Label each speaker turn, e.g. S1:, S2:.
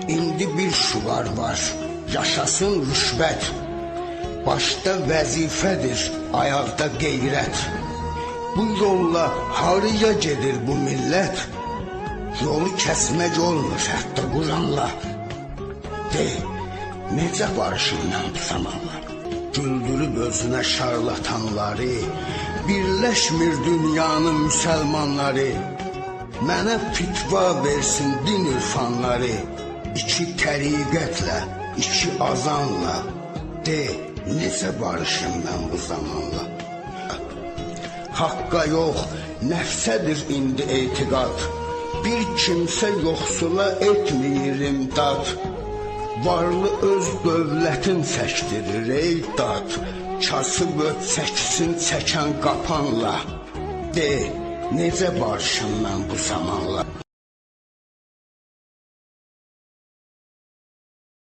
S1: İndi bir şüvar var, yaşasın rüşvət. Başda vəzifədir, ayaqda qeyrət. Bu yolla harıya gedir bu millət? Yolu kəsmək olmur hətta Quranla. De, necə barışınla bu zamanla? Güldürüb özünə şarlatanları, birləşmir dünyanın müsəlmanları. Mənə fitva versin din irfanları, iki təriqətlə, iki azanla. De, necə barışım mən bu zamanla? Haqqa yox, nəfsədir indi etiqad. Bir kimsə yoxsula etmir imdad. Varlı öz dövlətin çəkdirir ey dad. Kasıb çəksin çəkən qapanla. De, necə barışım mən bu zamanla?